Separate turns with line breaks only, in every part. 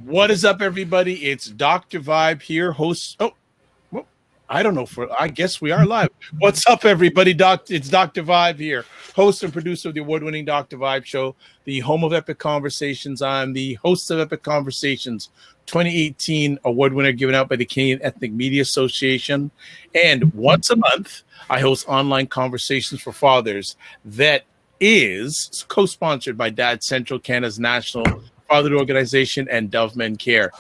What is up, everybody? It's Dr. Vibe here, host. Oh, well, I don't know. I guess we are live. What's up, everybody? It's Dr. Vibe here, host and producer of the award-winning Dr. Vibe Show, the home of Epic Conversations. I'm the host of Epic Conversations 2018 award winner given out by the Canadian Ethnic Media Association. And once a month, I host online conversations for fathers that is co-sponsored by Dad Central, Canada's national fatherhood organization, and Dove Men Care.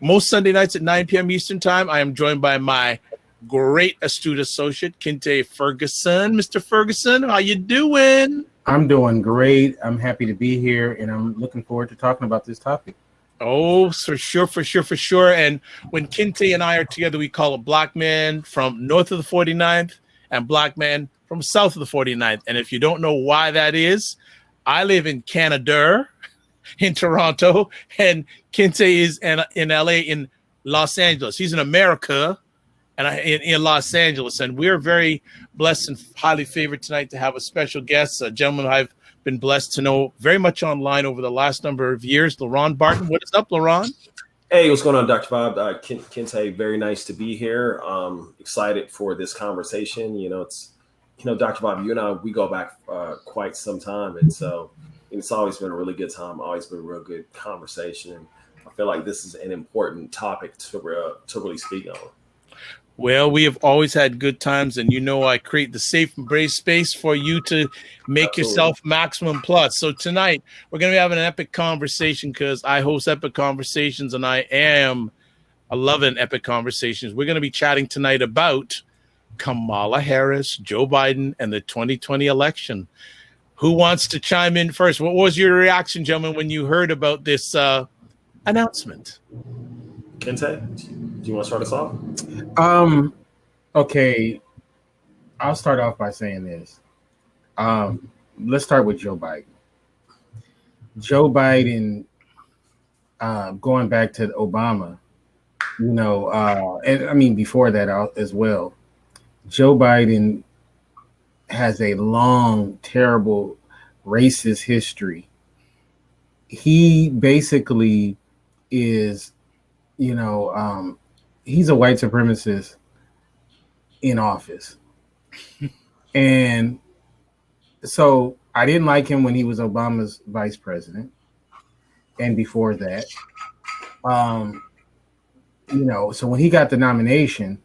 Most Sunday nights at 9 p.m. Eastern Time, I am joined by my great astute associate, Kinte Fergerson. Mr. Fergerson, how you doing?
I'm doing great. I'm happy to be here, and I'm looking forward to talking about this topic.
Oh, for sure. And when Kinte and I are together, we call it Black Man from north of the 49th and Black Man from south of the 49th. And if you don't know why that is, I live in Canada, in Toronto, and Kinte is in LA, in Los Angeles. He's in America and in Los Angeles. And we're very blessed and highly favored tonight to have a special guest, a gentleman I've been blessed to know very much online over the last number of years, LeRon Barton. What is up, LeRon?
Hey, what's going on, Dr. Bob? Kinte, very nice to be here. Excited for this conversation. Dr. Bob, you and I, we go back quite some time. And so it's always been a really good time, always been a real good conversation. And I feel like this is an important topic to really speak on.
Well, we have always had good times, and I create the safe and brave space for you to make
Absolutely.
Yourself maximum plus. So tonight, we're going to be having an epic conversation because I host Epic Conversations, and I love Epic Conversations. We're going to be chatting tonight about Kamala Harris, Joe Biden, and the 2020 election. Who wants to chime in first? What was your reaction, gentlemen, when you heard about this announcement?
Kinte, do you want to start us off?
Okay. I'll start off by saying this. Let's start with Joe Biden. Joe Biden, going back to Obama, and I mean before that as well, Joe Biden has a long, terrible racist history. He basically is, he's a white supremacist in office. And so I didn't like him when he was Obama's vice president. And before that, so when he got the nomination,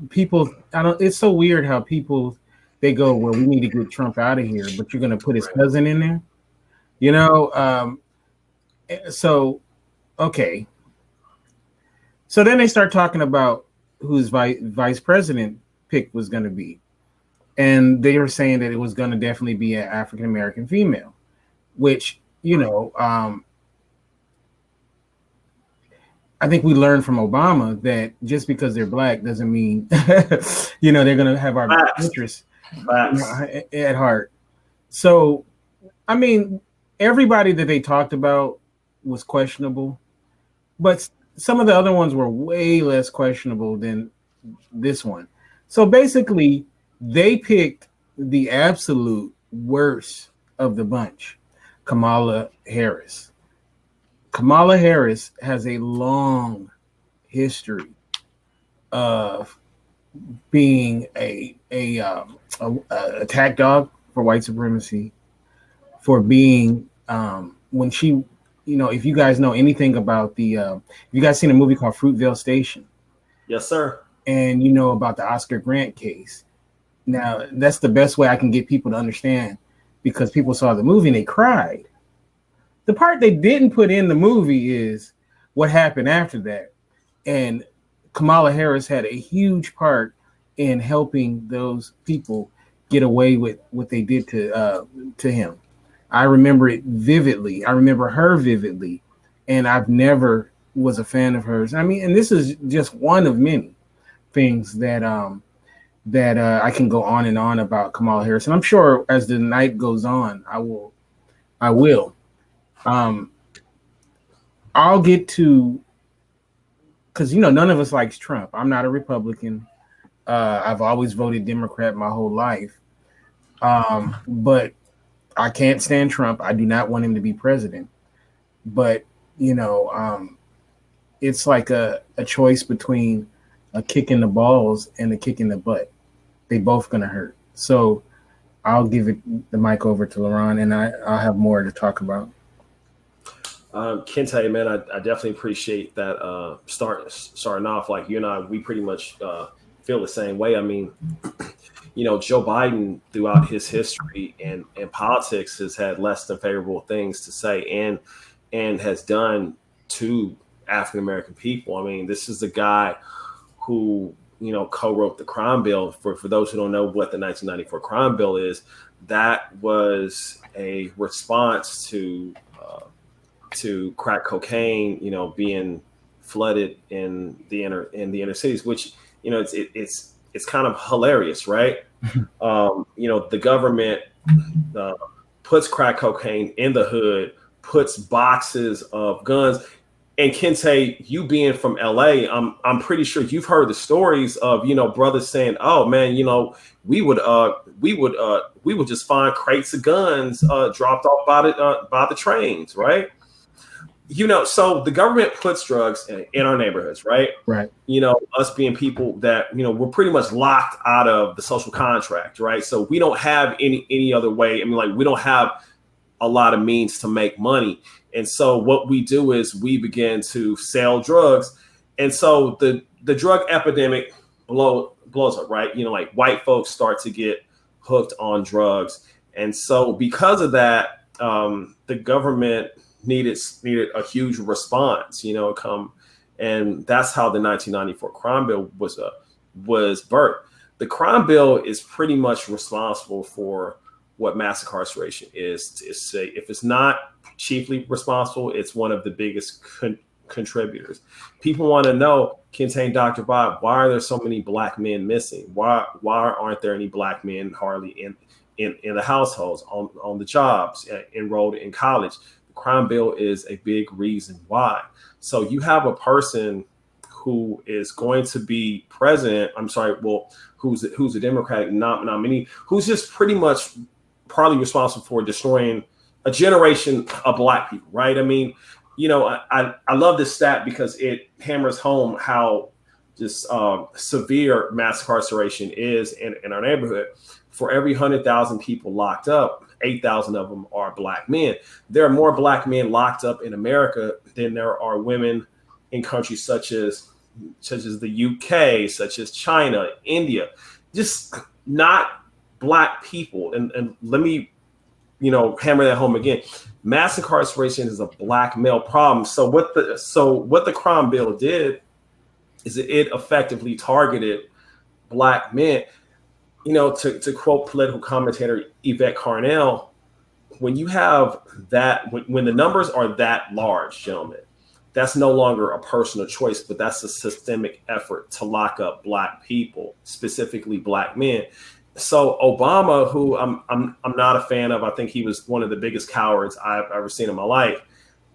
people, it's so weird how people, they go, well, we need to get Trump out of here, but you're going to put his cousin in there, so, okay. So then they start talking about whose vice president pick was going to be. And they were saying that it was going to definitely be an African-American female, which, I think we learned from Obama that just because they're black doesn't mean, they're going to have our interests at heart. So, I mean, everybody that they talked about was questionable, but some of the other ones were way less questionable than this one. So basically, they picked the absolute worst of the bunch, Kamala Harris. Kamala Harris has a long history of being a attack dog for white supremacy, for being when she, if you guys know anything about you guys seen a movie called Fruitvale Station?
Yes, sir.
And about the Oscar Grant case. Now, that's the best way I can get people to understand, because people saw the movie and they cried. The part they didn't put in the movie is what happened after that. And Kamala Harris had a huge part in helping those people get away with what they did to him. I remember it vividly. I remember her vividly. And I've never was a fan of hers. I mean, and this is just one of many things that I can go on and on about Kamala Harris. And I'm sure as the night goes on, I will. I'll get to, because none of us likes Trump. I'm not a Republican. I've always voted Democrat my whole life. But I can't stand Trump. I do not want him to be president. But, it's like a choice between a kick in the balls and a kick in the butt. They both going to hurt. So I'll give the mic over to LeRon, and I'll have more to talk about.
Kinte, man, I definitely appreciate that. Starting off, like you and I, we pretty much feel the same way. I mean, Joe Biden throughout his history and politics has had less than favorable things to say and has done to African American people. I mean, this is the guy who co-wrote the crime bill. For those who don't know what the 1994 crime bill is, that was a response to crack cocaine, being flooded in the inner cities, which it's kind of hilarious, right? The government puts crack cocaine in the hood, puts boxes of guns. And Kinte, you being from LA, I'm pretty sure you've heard the stories of brothers saying, "Oh man, we would just find crates of guns dropped off by the trains, right?" So the government puts drugs in our neighborhoods, right?
Right.
Us being people that we're pretty much locked out of the social contract, right? So we don't have any other way. I mean, like we don't have a lot of means to make money. And so what we do is we begin to sell drugs. And so the drug epidemic blows up, right? Like white folks start to get hooked on drugs. And so because of that, the government needed a huge response, come. And that's how the 1994 crime bill was birthed. The crime bill is pretty much responsible for what mass incarceration is. If it's not chiefly responsible, it's one of the biggest contributors. People want to know, Kinte and Dr. Bob, why are there so many black men missing? Why aren't there any black men hardly in the households, on the jobs, enrolled in college? The crime bill is a big reason why. So you have a person who is going to be president, who's a Democratic nominee, who's just pretty much partly responsible for destroying a generation of black people, right? I mean, I love this stat because it hammers home how just severe mass incarceration is in our neighborhood. For every 100,000 people locked up, 8,000 of them are black men. There are more black men locked up in America than there are women in countries such as the UK, such as China, India, just not black people. And let me, hammer that home again. Mass incarceration is a black male problem. So what the crime bill did is it effectively targeted black men. To quote political commentator Yvette Carnell, when you have that, when the numbers are that large, gentlemen, that's no longer a personal choice, but that's a systemic effort to lock up black people, specifically black men. So Obama, who I'm not a fan of, I think he was one of the biggest cowards I've ever seen in my life.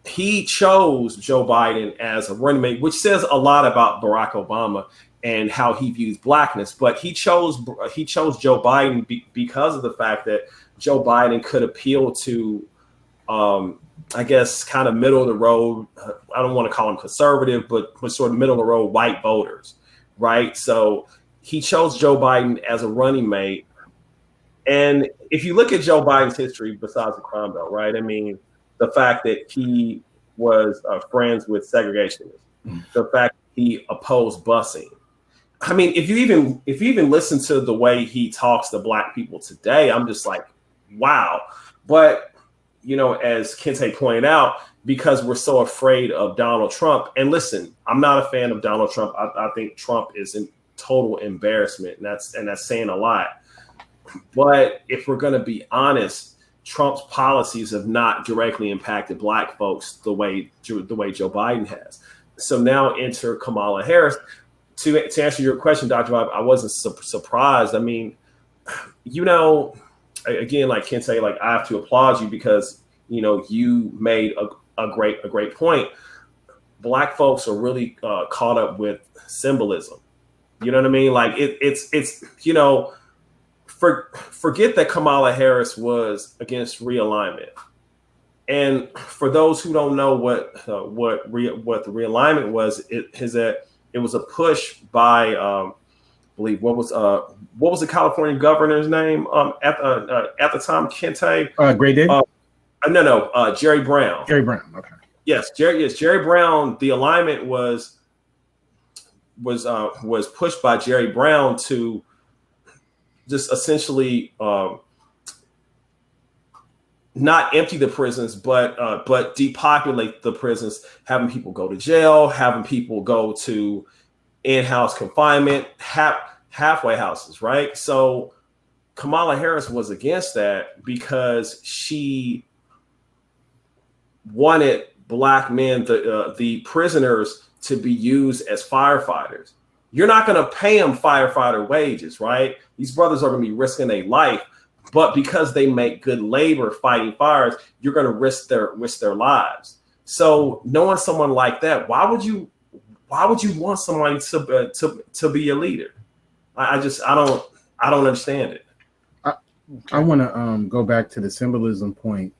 He chose Joe Biden as a running mate, which says a lot about Barack Obama and how he views blackness. But he chose Joe Biden because of the fact that Joe Biden could appeal to, I guess, kind of middle of the road. I don't want to call him conservative, but sort of middle of the road white voters, right? So he chose Joe Biden as a running mate. And if you look at Joe Biden's history, besides the crime bill, right? I mean, the fact that he was friends with segregationists, the fact that he opposed busing. I mean, if you even listen to the way he talks to black people today, I'm just like, wow. But, as Kinte pointed out, because we're so afraid of Donald Trump, and listen, I'm not a fan of Donald Trump. I think Trump is in total embarrassment, and that's saying a lot. But if we're going to be honest, Trump's policies have not directly impacted black folks the way Joe Biden has. So now enter Kamala Harris. To answer your question, Dr. Bob, I wasn't surprised. I mean, again, like Kinte, like I have to applaud you because you made a great point. Black folks are really caught up with symbolism. You know what I mean? Like it's forget that Kamala Harris was against realignment. And for those who don't know what the realignment was, it was a push by I believe what was the California governor's name at the time, Kinte?
Gray Day?
Jerry Brown.
Jerry Brown. Okay.
Yes, Jerry Brown. The alignment was pushed by Jerry Brown to just essentially not empty the prisons, but depopulate the prisons, having people go to jail, having people go to in-house confinement, halfway houses, right? So Kamala Harris was against that because she wanted Black men, the prisoners, to be used as firefighters. You're not going to pay them firefighter wages, right? These brothers are going to be risking their life. But because they make good labor fighting fires, you're going to risk their lives. So knowing someone like that, why would you want somebody to be a leader? I don't understand it.
I want to go back to the symbolism point.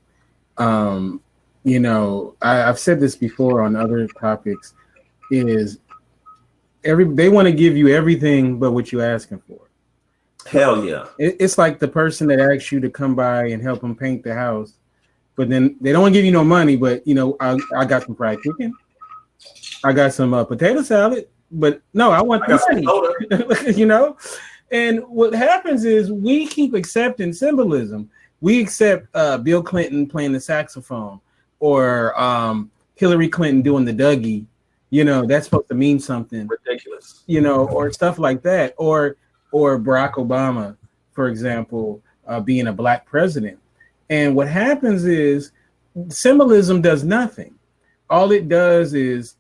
You know, I've said this before on other topics. Is they want to give you everything but what you're asking for.
Hell yeah.
It's like the person that asks you to come by and help them paint the house, but then they don't want to give you no money, but you know, I got some fried chicken. I got some potato salad, but no, I want the money. You know? And what happens is we keep accepting symbolism. We accept Bill Clinton playing the saxophone or Hillary Clinton doing the Dougie. You know, that's supposed to mean something.
Ridiculous.
You know, or stuff like that. Or Barack Obama, for example, being a Black president. And what happens is symbolism does nothing. All it does is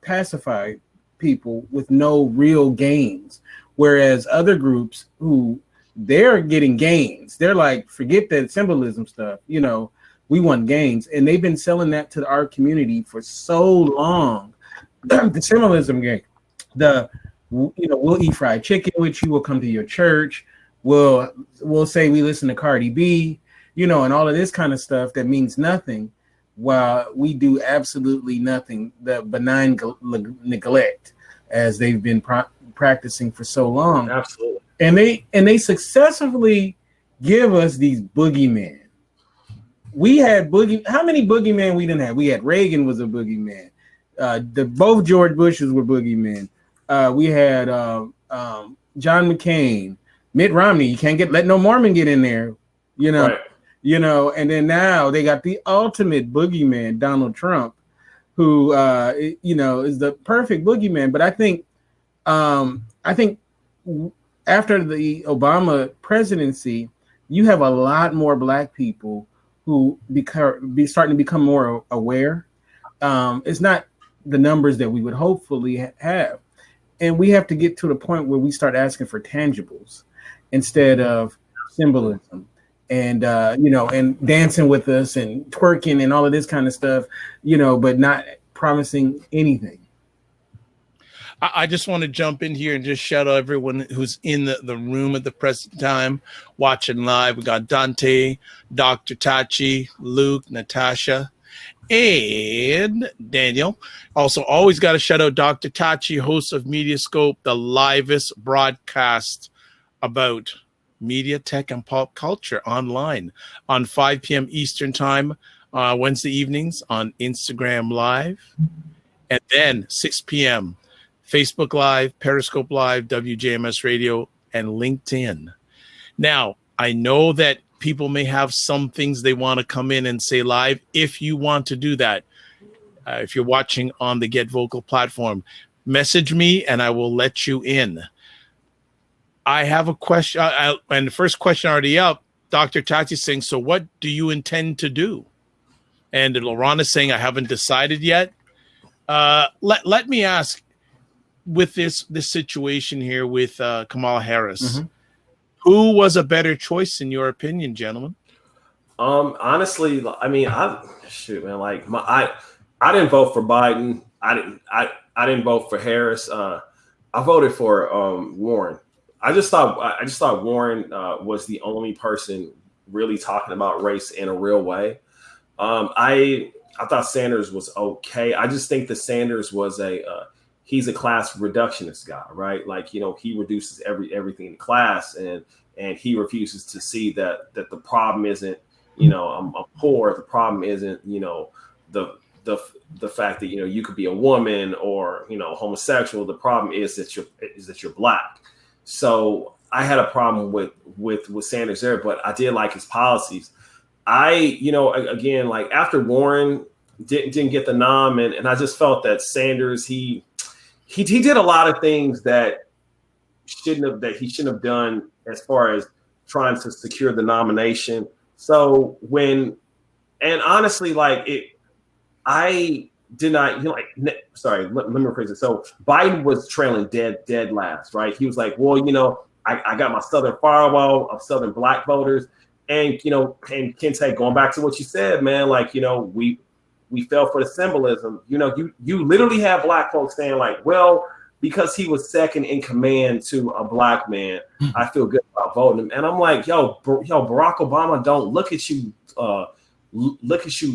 pacify people with no real gains. Whereas other groups who they're getting gains, they're like, forget that symbolism stuff. You know, we want gains. And they've been selling that to our community for so long. The symbolism game, we'll eat fried chicken with you. We'll come to your church. We'll say we listen to Cardi B, you know, and all of this kind of stuff that means nothing, while we do absolutely nothing. The benign neglect, as they've been practicing for so long.
Absolutely.
And they successfully give us these boogeymen. We had how many boogeymen we didn't have? We had Reagan was a boogeyman. Both George Bushes were boogeymen. We had John McCain, Mitt Romney. You can't let no Mormon get in there, you know. Right. You know, and then now they got the ultimate boogeyman, Donald Trump, who you know, is the perfect boogeyman. But I think after the Obama presidency, you have a lot more Black people who be starting to become more aware. It's not the numbers that we would hopefully have. And we have to get to the point where we start asking for tangibles instead of symbolism and, you know, and dancing with us and twerking and all of this kind of stuff, you know, but not promising anything.
I just want to jump in here and just shout out everyone who's in the room at the present time watching live. We got Dante, Dr. Tachi, Luke, Natasha, and Daniel. Also, always got to shout out Dr. Tachi, host of Mediascope, the livest broadcast about media, tech, and pop culture online on 5 p.m. Eastern time, Wednesday evenings on Instagram Live. And then 6 p.m. Facebook Live, Periscope Live, WJMS Radio, and LinkedIn. Now, I know that people may have some things they want to come in and say live. If you want to do that, if you're watching on the Get Vocal platform, message me and I will let you in. I have a question, and the first question already up. Dr. Tati is saying, so what do you intend to do? And LeRon is saying, I haven't decided yet. Let me ask, with this situation here with Kamala Harris, who was a better choice in your opinion, gentlemen?
Honestly, I mean, I didn't vote for Biden. I didn't vote for Harris. I voted for Warren. I just thought Warren was the only person really talking about race in a real way. I thought Sanders was okay. I just think that Sanders was he's a class reductionist guy, right? Like, you know, he reduces everything in class, and he refuses to see that the problem isn't, you know, I'm poor. The problem isn't, you know, the fact that, you know, you could be a woman or, you know, homosexual. The problem is that you're black. So I had a problem with Sanders there, but I did like his policies. You know, again, like after Warren didn't get the nom, and I just felt that Sanders, he did a lot of things that he shouldn't have done as far as trying to secure the nomination. So and honestly, like I did not, you know, like, sorry, let me rephrase it. So Biden was trailing dead last, right? He was like, well, you know, I got my Southern firewall of Southern black voters. And, you know, and Kinte, going back to what you said, man, like, you know, we fell for the symbolism. You know, you literally have black folks saying like, well, because he was second in command to a black man, I feel good about voting him. And I'm like, yo, Barack Obama don't look at you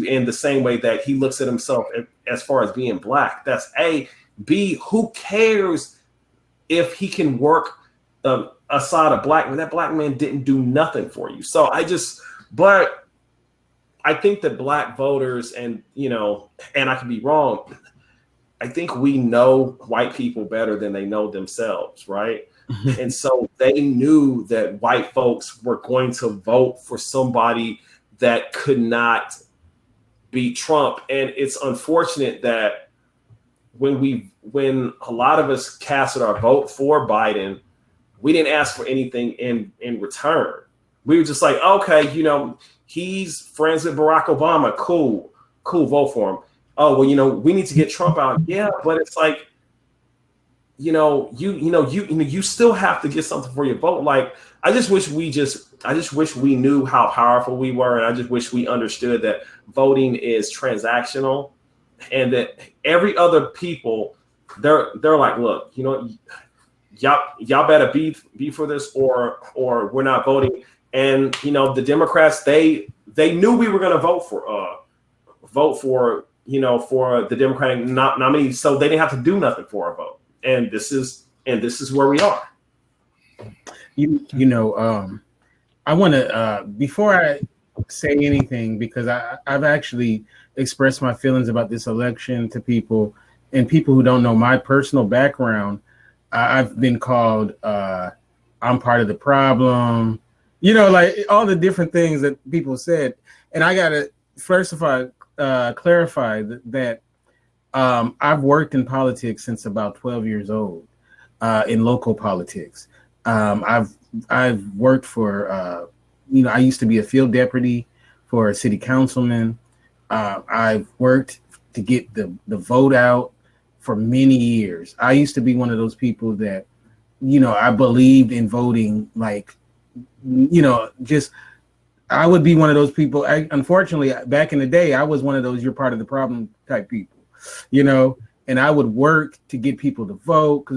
in the same way that he looks at himself as far as being black. That's A. B, who cares if he can work aside a black man? That black man didn't do nothing for you. So but I think that black voters, and, you know, and I could be wrong, I think we know white people better than they know themselves, right? And so they knew that white folks were going to vote for somebody that could not beat Trump. And it's unfortunate that when a lot of us casted our vote for Biden, we didn't ask for anything in return. We were just like, okay, you know, he's friends with Barack Obama. Cool, vote for him. Oh, well, you know, we need to get Trump out. Yeah, but it's like, you know, you still have to get something for your vote. Like, I just wish we knew how powerful we were, and I just wish we understood that voting is transactional, and that every other people, they're like, look, you know, y'all better be for this, or we're not voting. And, you know, the Democrats, they knew we were going to vote for you know, for the Democratic nominee, so they didn't have to do nothing for our vote. And this is where we are.
You know, I want to before I say anything, because I've actually expressed my feelings about this election to people, and people who don't know my personal background. I've been called I'm part of the problem, you know, like all the different things that people said. And I gotta first of all clarify that I've worked in politics since about 12 years old, in local politics. I've worked for, you know, I used to be a field deputy for a city councilman. I've worked to get the vote out for many years. I used to be one of those people that, you know, I believed in voting, like, you know, just, I would be one of those people. Unfortunately, back in the day, I was one of those you're part of the problem type people, you know, and I would work to get people to vote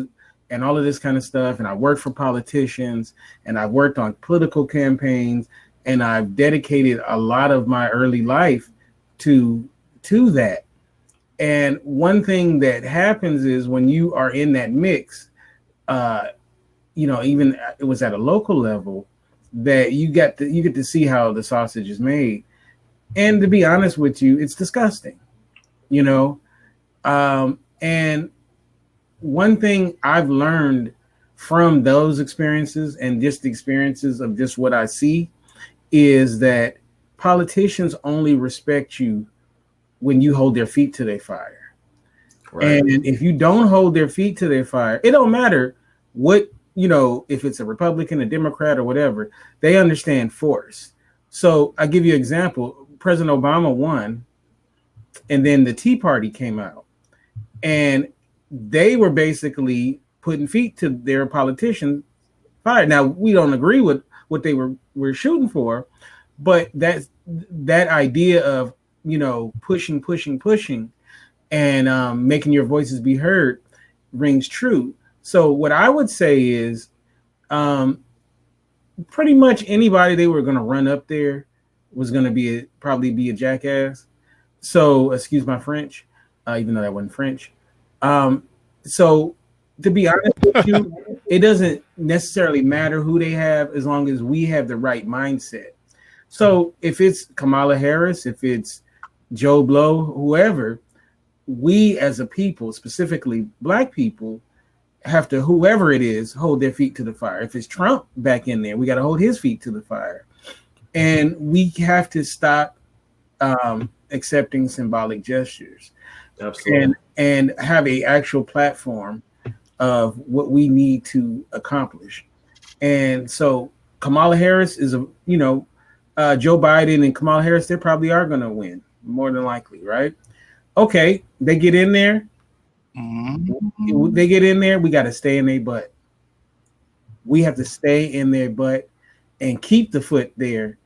and all of this kind of stuff. And I worked for politicians, and I worked on political campaigns, and I've dedicated a lot of my early life to that. And one thing that happens is when you are in that mix, you know, even it was at a local level, that you get to see how the sausage is made. And to be honest with you, it's disgusting, you know. And one thing I've learned from those experiences, and just the experiences of just what I see, is that politicians only respect you when you hold their feet to their fire. Right. And if you don't hold their feet to their fire, it don't matter what, you know, if it's a Republican, a Democrat, or whatever, they understand force. So I give you an example. President Obama won, and then the Tea Party came out, and they were basically putting feet to their politicians' fire. Now, we don't agree with what they were shooting for, but that idea of, you know, pushing, and making your voices be heard rings true. So what I would say is, Pretty much anybody they were going to run up there was going to probably be a jackass. So, excuse my French, even though that wasn't French. So, to be honest with you, it doesn't necessarily matter who they have as long as we have the right mindset. So, if it's Kamala Harris, if it's Joe Blow, whoever, we as a people, specifically Black people, have to, whoever it is, hold their feet to the fire. If it's Trump back in there, we got to hold his feet to the fire. And we have to stop accepting symbolic gestures.
Absolutely.
And have a actual platform of what we need to accomplish. And so Kamala Harris is Joe Biden and Kamala Harris, they probably are going to win, more than likely, right? Okay, they get in there. Mm-hmm. They get in there, we got to stay in their butt. We have to stay in their butt and keep the foot there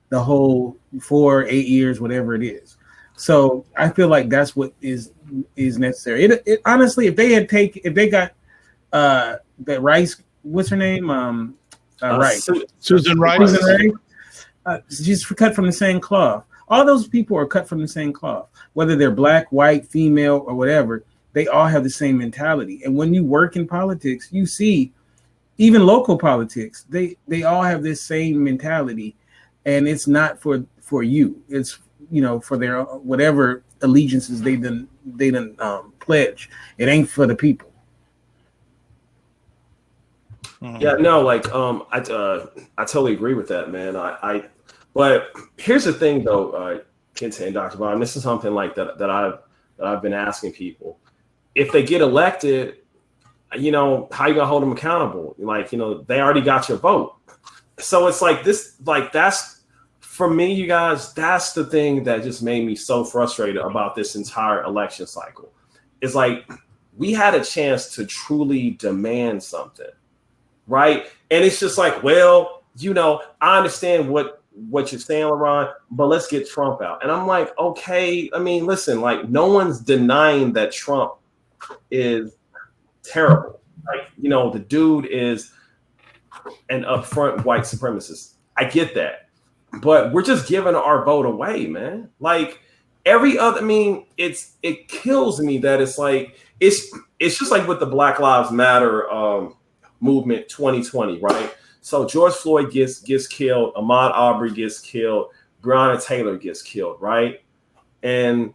the whole 4, 8 years, whatever it is. So I feel like that's what is necessary. It honestly, if they got that Rice, what's her name? Rice.
Susan Rice.
Just cut from the same cloth. All those people are cut from the same cloth, whether they're Black, white, female, or whatever. They all have the same mentality. And when you work in politics, you see, even local politics, they all have this same mentality, and it's not for you. It's for their whatever allegiances they done pledge. It ain't for the people.
Yeah, no, like I totally agree with that, man. But here's the thing, though, Kinte and Dr. Barton, this is something like that I've been asking people. If they get elected, how you gonna hold them accountable? Like, they already got your vote. So it's like this, like that's for me, you guys, that's the thing that just made me so frustrated about this entire election cycle. It's like we had a chance to truly demand something, right? And it's just like, well, I understand what you're saying, LeRon, but let's get Trump out. And I'm like, okay, I mean, listen, like no one's denying that Trump is terrible. Like, the dude is an upfront white supremacist. I get that. But we're just giving our vote away, man. Like every other, I mean, it kills me that it's like, it's just like with the Black Lives Matter movement 2020, right? So George Floyd gets killed, Ahmaud Arbery gets killed, Breonna Taylor gets killed, right? And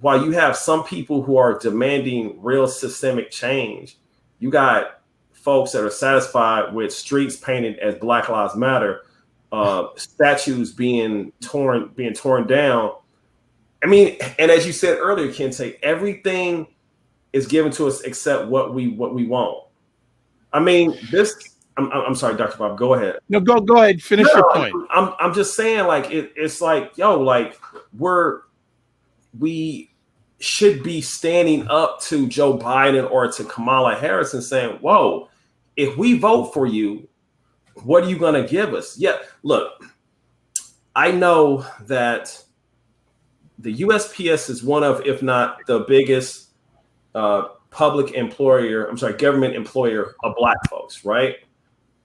while you have some people who are demanding real systemic change, you got folks that are satisfied with streets painted as Black Lives Matter, statues being torn down. I mean, and as you said earlier, Kinte, everything is given to us except what we want. I mean, I'm sorry, Dr. Bob, go ahead.
No, go ahead. Finish your point.
I'm just saying, like, it's like, like we should be standing up to Joe Biden or to Kamala Harris and saying, whoa, if we vote for you, what are you going to give us? Yeah, look, I know that the USPS is one of, if not the biggest government employer of Black folks, right?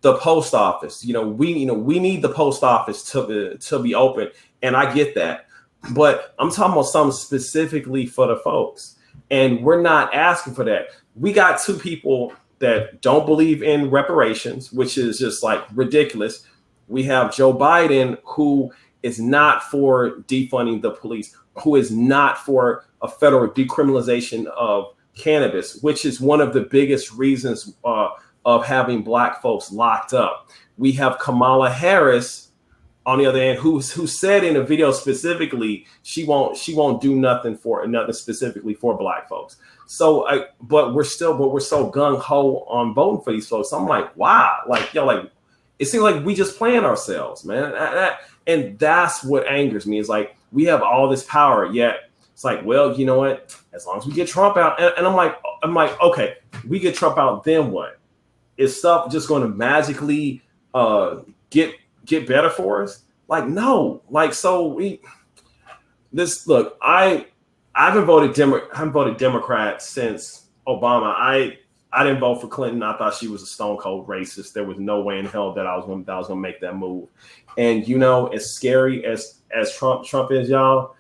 The post office, we need the post office to be open, and I get that. But I'm talking about something specifically for the folks, and we're not asking for that. We got two people that don't believe in reparations, which is just like ridiculous. We have Joe Biden, who is not for defunding the police, who is not for a federal decriminalization of cannabis, which is one of the biggest reasons of having Black folks locked up. We have Kamala Harris, on the other hand, who said in a video specifically she won't do nothing specifically for Black folks. So, but we're so gung ho on voting for these folks. I'm like, wow, like it seems like we just playing ourselves, man. And that's what angers me. Is like we have all this power, yet it's like, well, you know what? As long as we get Trump out, and I'm like, okay, we get Trump out, then what? Is stuff just going to magically get better for us? Like, no. Like, so I haven't voted Democrat since Obama. I I didn't vote for Clinton. I thought she was a stone cold racist. There was no way in hell that I was going to make that move. And as scary as Trump is, y'all,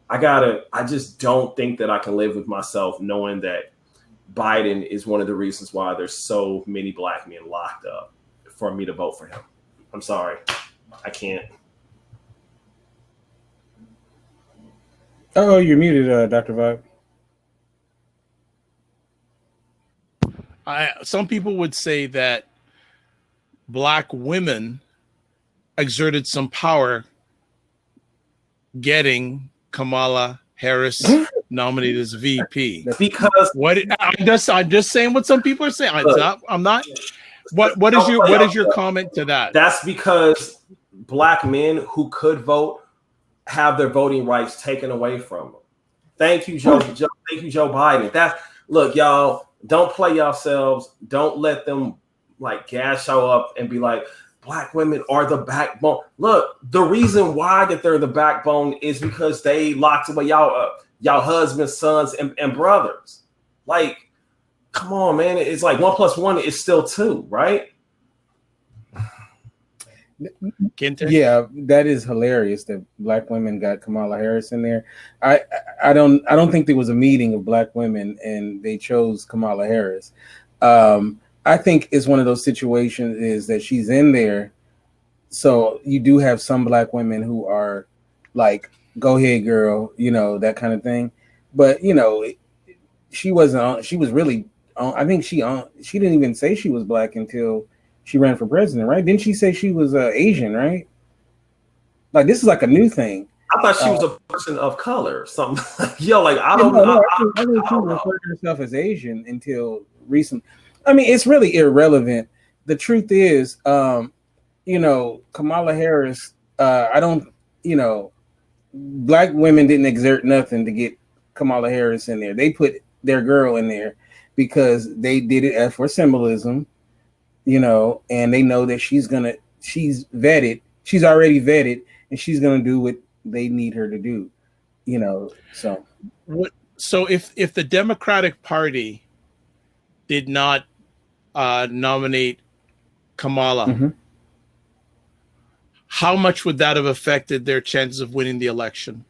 I just don't think that I can live with myself knowing that Biden is one of the reasons why there's so many black men locked up for me to vote for him. I'm sorry. I can't.
Oh, you're muted, Dr. Vibe.
Some people would say that black women exerted some power getting Kamala Harris nominated as VP.
Because
I'm just saying what some people are saying. I'm not. What is your comment to that?
That's because black men who could vote have their voting rights taken away from them. Thank you, Joe. Thank you, Joe Biden. Look, y'all. Don't play yourselves. Don't let them gas y'all up and be like, black women are the backbone. Look, the reason why that they're the backbone is because they locked away y'all husbands, sons, and brothers. Come on, man. It's 1 + 1 is still 2, right?
Kinte?
Yeah, that is hilarious that black women got Kamala Harris in there. I don't think there was a meeting of black women and they chose Kamala Harris. I think it's one of those situations is that she's in there, so you do have some black women who are like, "Go ahead, girl," that kind of thing. But she wasn't on. She was really on. I think she didn't even say she was black until she ran for president, right? Didn't she say she was Asian, right? This is a new thing.
I thought she was a person of color, something. I don't know.
I think she referred to herself as Asian until recent. I mean, it's really irrelevant. The truth is, Kamala Harris. I don't. Black women didn't exert nothing to get Kamala Harris in there. They put their girl in there because they did it for symbolism. And they know that she's vetted. She's already vetted, and she's gonna do what they need her to do. So.
So if the Democratic Party did not nominate Kamala, how much would that have affected their chances of winning the election?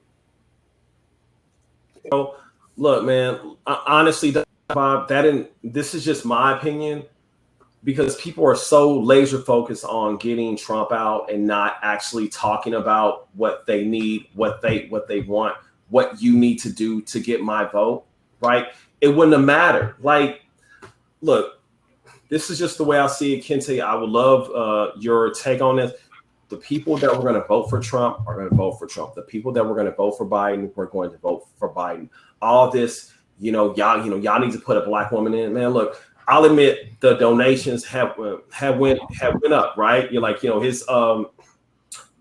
Look, man. Honestly, Bob, this is just my opinion. Because people are so laser focused on getting Trump out and not actually talking about what they need, what they want, what you need to do to get my vote, right? It wouldn't have mattered. Look, this is just the way I see it, Kinte. I would love your take on this. The people that were going to vote for Trump are going to vote for Trump. The people that were going to vote for Biden were going to vote for Biden. All this, y'all need to put a black woman in. Man, look. I'll admit the donations have went up, right? His Joe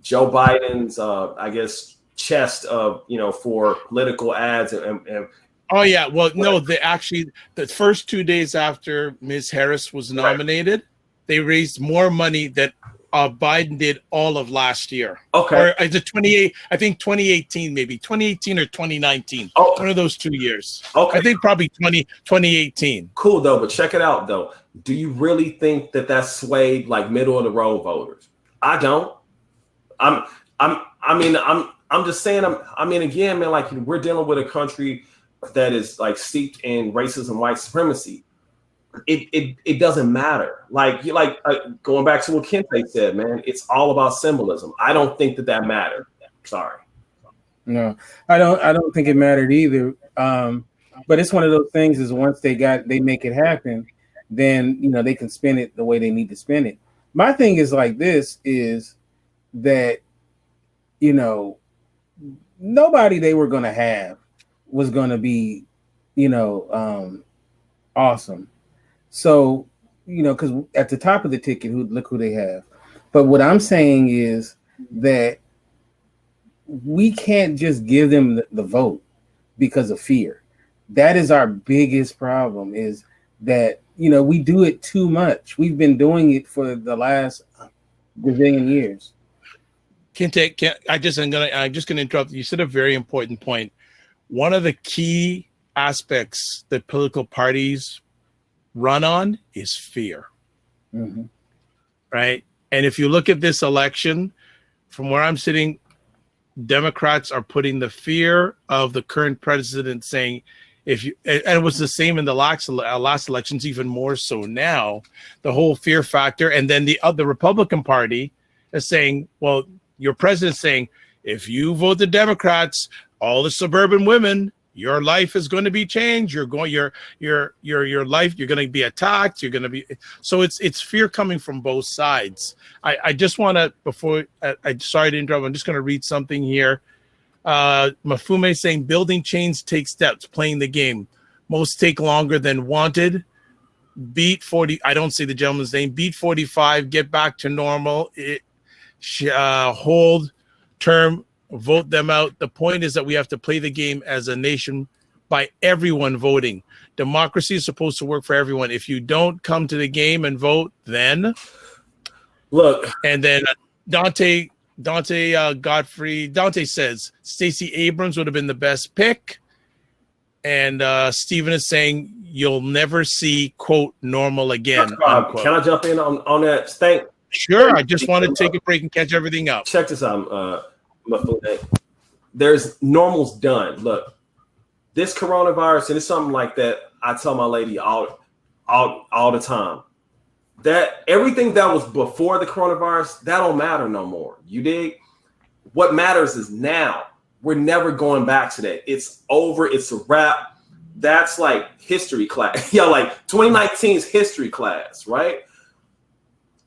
Biden's I guess chest of for political ads and
oh yeah, well no, the first 2 days after Ms. Harris was nominated, they raised more money that Biden did all of last year.
Okay.
Or is it 28? I think 2018, maybe 2018 or 2019.
Oh.
One of those 2 years.
Okay.
I think probably 2018.
Cool though, but check it out though. Do you really think that swayed middle of the road voters? I don't. I'm just saying. Again, man. We're dealing with a country that is steeped in racism, white supremacy. It doesn't matter. Going back to what Kinte said, man, it's all about symbolism. I don't think that mattered. Sorry.
No, I don't think it mattered either. But it's one of those things is once they make it happen, then they can spin it the way they need to spin it. My thing is this is that nobody they were gonna have was gonna be awesome. So, because at the top of the ticket, look who they have. But what I'm saying is that we can't just give them the vote because of fear. That is our biggest problem is that, we do it too much. We've been doing it for the last gazillion years.
Kinte, I'm just gonna interrupt. You said a very important point. One of the key aspects that political parties run on is fear.
Mm-hmm.
Right? And if you look at this election, from where I'm sitting, Democrats are putting the fear of the current president, saying, if you, and it was the same in the last elections, even more so now, the whole fear factor. And then the Republican Party is saying, well, your president's saying, if you vote the Democrats, all the suburban women, your life is going to be changed. Your life, you're going to be attacked. You're going to be, so it's fear coming from both sides. I just want to, before I sorry to interrupt, I'm just going to read something here. Mafume saying building chains take steps, playing the game. Most take longer than wanted. Beat 40. I don't see the gentleman's name. Beat 45. Get back to normal. Hold term. Vote them out. The point is that we have to play the game as a nation by everyone voting. Democracy is supposed to work for everyone. If you don't come to the game and vote, then
look.
And then Dante says Stacey Abrams would have been the best pick. And Stephen is saying you'll never see, quote, normal again.
Can I jump in on that?
Sure. I just want to take a break and catch everything up.
Check this out. There's normal's done. Look, this coronavirus, and it's something like that. I tell my lady all the time that everything that was before the coronavirus, that don't matter no more. You dig? What matters is now. We're never going back to that. It's over. It's a wrap. That's like history class. Like 2019's history class, right?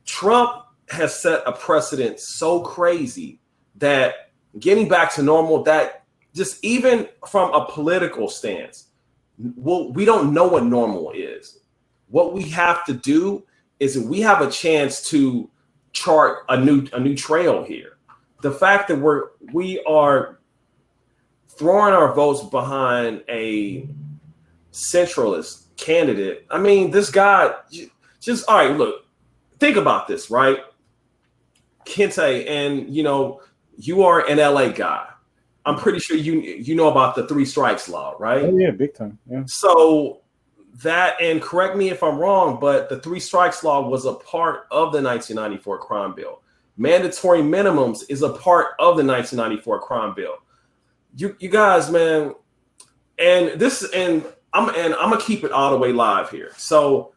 Trump has set a precedent so crazy that getting back to normal, that just even from a political stance, we don't know what normal is. What we have to do is we have a chance to chart a new trail here. The fact that we are throwing our votes behind a centralist candidate. I mean, this guy just all right. Look, think about this, right? Kinte, and you are an LA guy. I'm pretty sure you know about the 3 strikes law, right?
Oh yeah, big time. Yeah.
So that, and correct me if I'm wrong, but the 3 strikes law was a part of the 1994 crime bill. Mandatory minimums is a part of the 1994 crime bill. You guys, man, and I'm gonna keep it all the way live here. So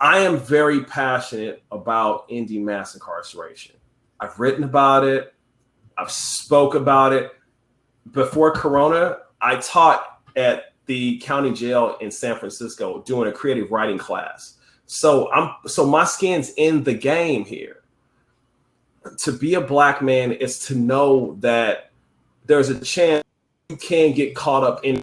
I am very passionate about ending mass incarceration. I've written about it. I've spoke about it. Before Corona, I taught at the county jail in San Francisco doing a creative writing class. So my skin's in the game here. To be a black man is to know that there's a chance you can get caught up in,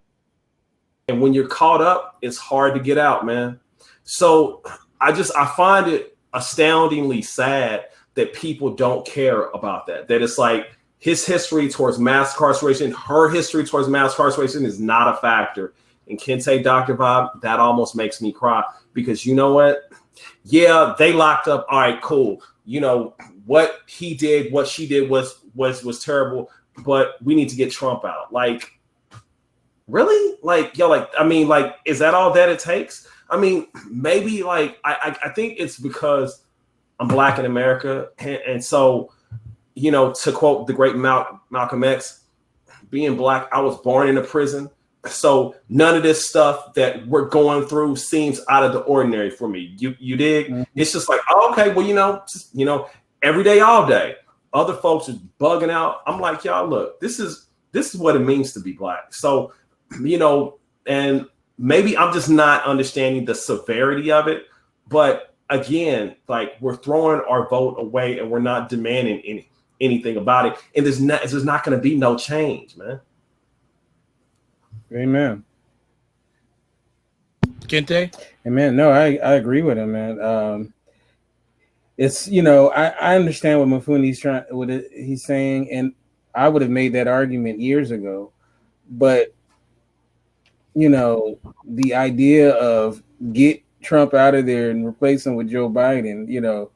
and when you're caught up, it's hard to get out, man. So I find it astoundingly sad that people don't care about that. That it's like his history towards mass incarceration, her history towards mass incarceration is not a factor. And Kinte, Dr. Bob, that almost makes me cry, because you know what? Yeah, they locked up. All right, cool. What he did, what she did was terrible, but we need to get Trump out. Like, really? Is that all that it takes? I mean, maybe I think it's because I'm black in America. And so, to quote the great Malcolm X, being black, I was born in a prison. So none of this stuff that we're going through seems out of the ordinary for me. You dig? Mm-hmm. It's just like, oh, okay, well, every day, all day, other folks are bugging out. I'm like, y'all, look, this is what it means to be black. So, and maybe I'm just not understanding the severity of it. But again, like, we're throwing our vote away and we're not demanding anything about it. And there's not going to be no change, man.
Amen.
Kinte?
Amen. No, I agree with him, man. It's, I understand what he's saying, and I would have made that argument years ago. But, the idea of get Trump out of there and replace him with Joe Biden,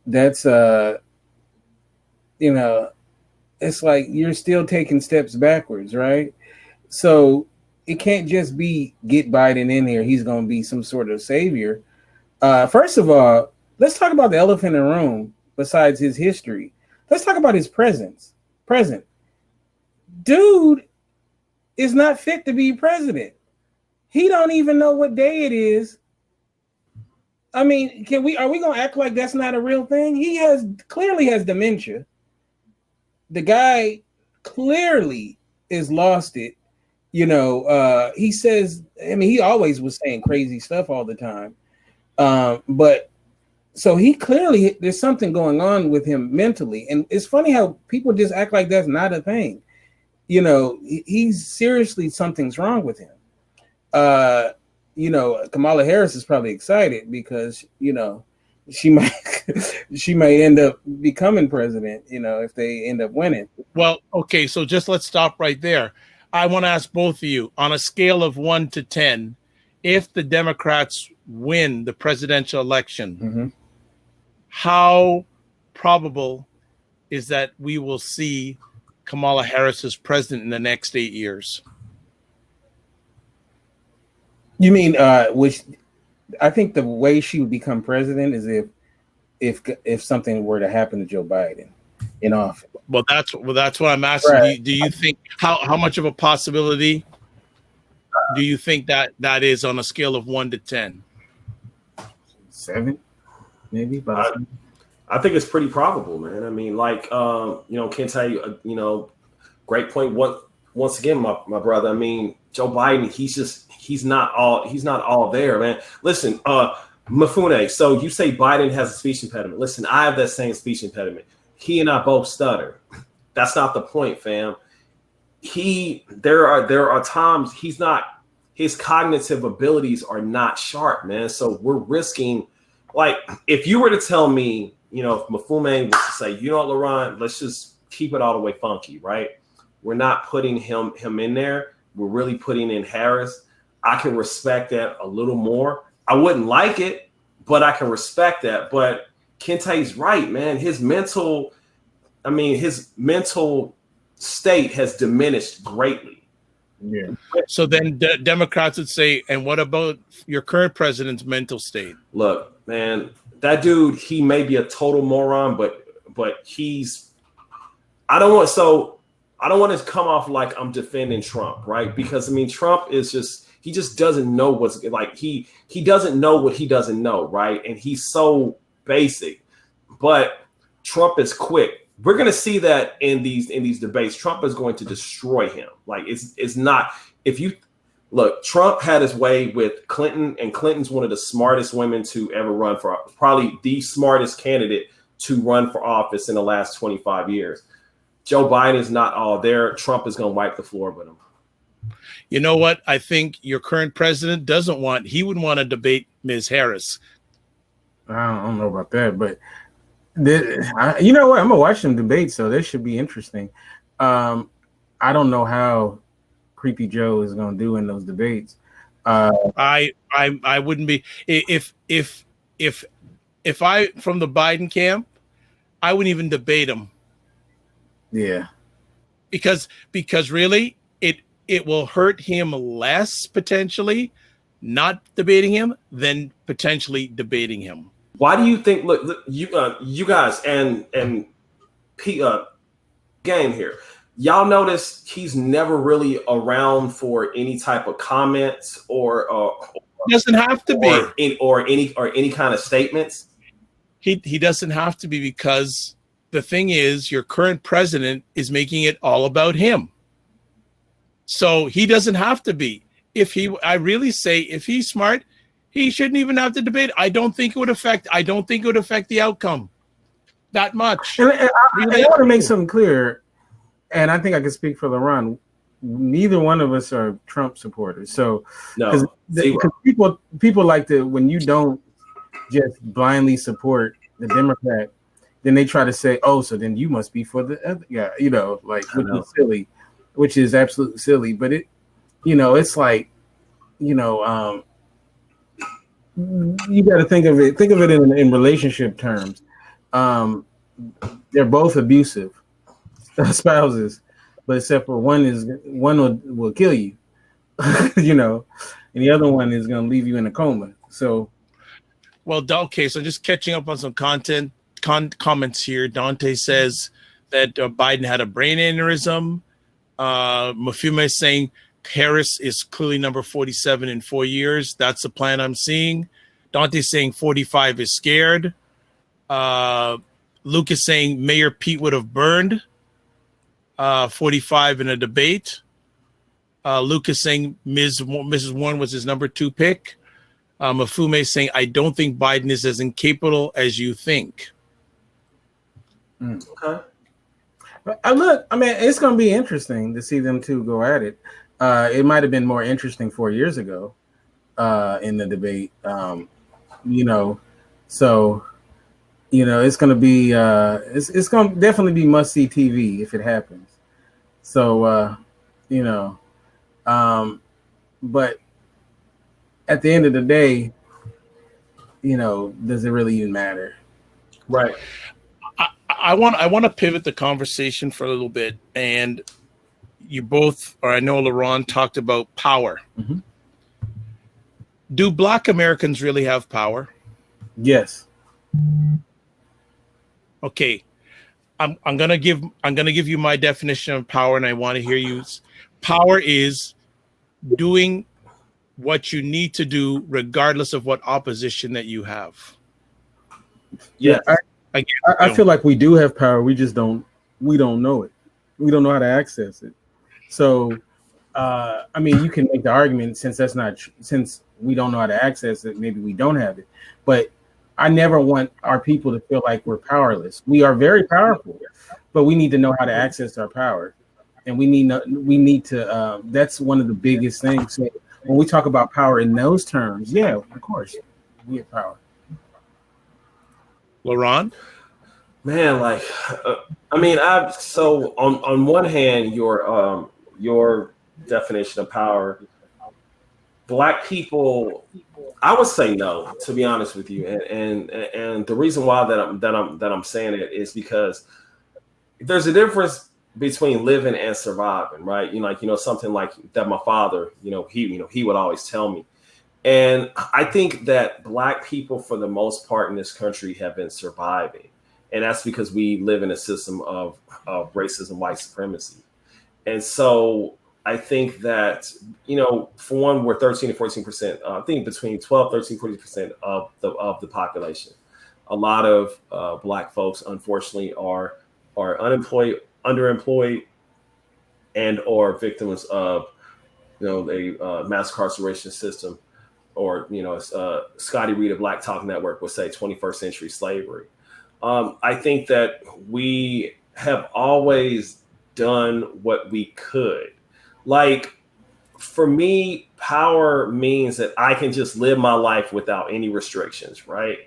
that's, it's like you're still taking steps backwards, right? So it can't just be get Biden in here. He's going to be some sort of savior. First of all, let's talk about the elephant in the room. Besides his history, let's talk about his present. Dude is not fit to be president. He don't even know what day it is. I mean, are we gonna act like that's not a real thing? He clearly has dementia. The guy clearly is lost it. He says, I mean, he always was saying crazy stuff all the time. But so he clearly, there's something going on with him mentally. And it's funny how people just act like that's not a thing. He's seriously, something's wrong with him. Kamala Harris is probably excited because, she might end up becoming president, if they end up winning.
Well, okay, so just let's stop right there. I want to ask both of you, on a scale of 1 to 10, if the Democrats win the presidential election, how probable is that we will see Kamala Harris as president in the next 8 years?
You mean, which I think the way she would become president is if something were to happen to Joe Biden in office.
Well, that's what I'm asking.
Right.
Do you think how much of a possibility do you think that is on a scale of 1 to 10?
7, maybe.
I think it's pretty probable, man. I mean, Kinte, great point. Once again, my brother. I mean, Joe Biden, he's not all there, man. Listen, Mafune, so you say Biden has a speech impediment. Listen, I have that same speech impediment. He and I both stutter. That's not the point, fam. There are times his cognitive abilities are not sharp, man. So we're risking, like, if you were to tell me, if Mafune was to say, LeRon, let's just keep it all the way funky, right? We're not putting him in there. We're really putting in Harris. I can respect that a little more. I wouldn't like it, but I can respect that. But Kinte's right, man. His mental state has diminished greatly.
Yeah.
So then Democrats would say, and what about your current president's mental state?
Look, man, that dude, he may be a total moron, but I don't want to come off like I'm defending Trump, right? Because Trump is he just doesn't know what's like. He doesn't know what he doesn't know, right? And he's so basic. But Trump is quick. We're going to see that in these debates. Trump is going to destroy him. Like it's not. If you look, Trump had his way with Clinton, and Clinton's one of the smartest women to ever run for, probably the smartest candidate to run for office in the last 25 years. Joe Biden is not all there. Trump is going to wipe the floor with him.
You know what? I think your current president he would want to debate Ms. Harris.
I don't know about that, but you know what? I'm gonna watch them debate, so this should be interesting. I don't know how Creepy Joe is gonna do in those debates.
I wouldn't be if I from the Biden camp, I wouldn't even debate him.
Yeah,
because really it will hurt him less potentially not debating him than potentially debating him.
Why do you think? Look, you guys and game here. Y'all notice he's never really around for any type of comments or
doesn't have to be
any kind of statements.
He doesn't have to be, because the thing is, your current president is making it all about him. So he doesn't have to be. If he's smart, he shouldn't even have to debate. I don't think it would affect the outcome that much.
And I want to make something clear, and I think I can speak for LeRon. Neither one of us are Trump supporters. So because people like to, when you don't just blindly support the Democrat, then they try to say, oh, so then you must be for the other guy, which is silly, which is absolutely silly. But it's like, you got to think of it in relationship terms. They're both abusive spouses, but except for one will kill you. you know, and the other one is going to leave you in a coma. So,
well, okay, so just catching up on some comments here. Dante says that Biden had a brain aneurysm. Mafume is saying Harris is clearly number 47 in 4 years. That's the plan I'm seeing. Dante's saying 45 is scared. Luke is saying Mayor Pete would have burned 45 in a debate. Luke is saying Mrs. Warren was his number 2 pick. Mafume is saying, I don't think Biden is as incapable as you think.
Okay.
I mean, it's going to be interesting to see them two go at it. It might have been more interesting 4 years ago in the debate, you know. So, you know, it's going to be it's going to definitely be must see TV if it happens. So, you know, but at the end of the day, you know, does it really even matter?
Right.
I want to pivot the conversation for a little bit, and you both, or I know LeRon talked about power.
Mm-hmm.
Do Black Americans really have power?
Yes.
Okay, I'm gonna give you my definition of power, and I want to hear you. Power is doing what you need to do, regardless of what opposition that you have.
Yeah, I feel like we do have power. We just don't know it. We don't know how to access it. So, I mean, you can make the argument since we don't know how to access it, maybe we don't have it. But I never want our people to feel like we're powerless. We are very powerful, but we need to know how to access our power, and we need to. That's one of the biggest things. So when we talk about power in those terms, yeah, of course, we have power.
LeRon?
Man, like, I mean, so on one hand, your definition of power, Black people, I would say no, to be honest with you, and the reason why that I'm saying it is because there's a difference between living and surviving, right? Something like that. My father, he would always tell me. And I think that Black people, for the most part in this country, have been surviving. And that's because we live in a system of racism, white supremacy. And so I think that, for one, we're 13 to 14%, I think between 12, 13, 40% of the population. A lot of Black folks, unfortunately, are unemployed, underemployed, and or victims of, a mass incarceration system. Or, Scotty Reed of Black Talk Network would say 21st century slavery. I think that we have always done what we could. Like, for me, power means that I can just live my life without any restrictions, right?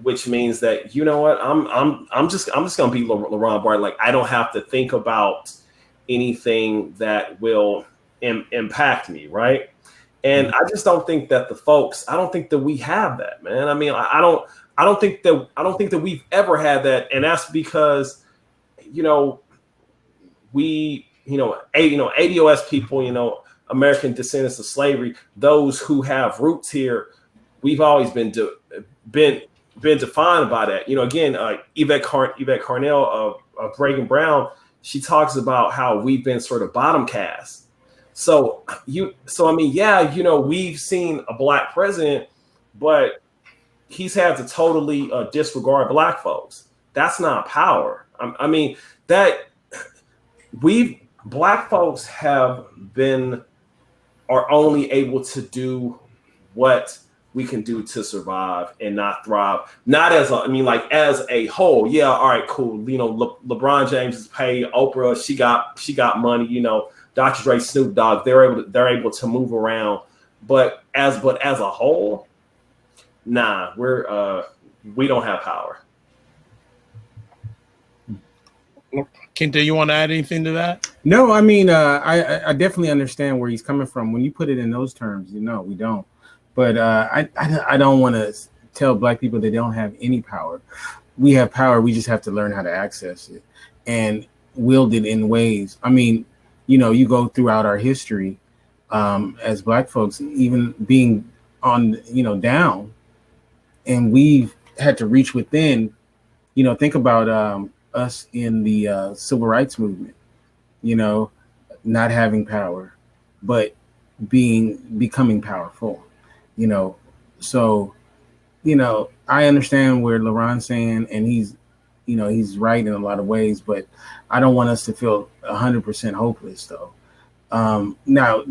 Which means that, you know what, I'm just gonna be LeRon Barton. Like, I don't have to think about anything that will impact me, right? And I just don't think that I don't think that we have that, man. I mean, I don't think that we've ever had that. And that's because, we, ADOS people, American descendants of slavery, those who have roots here, we've always been defined by that. Again, Yvette Carnell of Reagan Brown, she talks about how we've been sort of bottom cast. So I mean, yeah, we've seen a Black president, but he's had to totally disregard Black folks. That's not power. I mean, that Black folks are only able to do what we can do to survive and not thrive. Not as as a whole. Yeah, all right, cool. LeBron James is paid. Oprah, she got money. Dr. Dre, Snoop Dogg, they're able to move around, but as a whole, nah, we don't have power.
Kinte, you want to add anything to that?
No, I mean, I definitely understand where he's coming from. When you put it in those terms, we don't. But I don't want to tell Black people they don't have any power. We have power. We just have to learn how to access it and wield it in ways. I mean, you go throughout our history, as Black folks, even being on, down, and we've had to reach within. Think about us in the civil rights movement. Not having power, but becoming powerful. So I understand where LeRon's saying, and he's right in a lot of ways, but I don't want us to feel 100% hopeless, though. Now,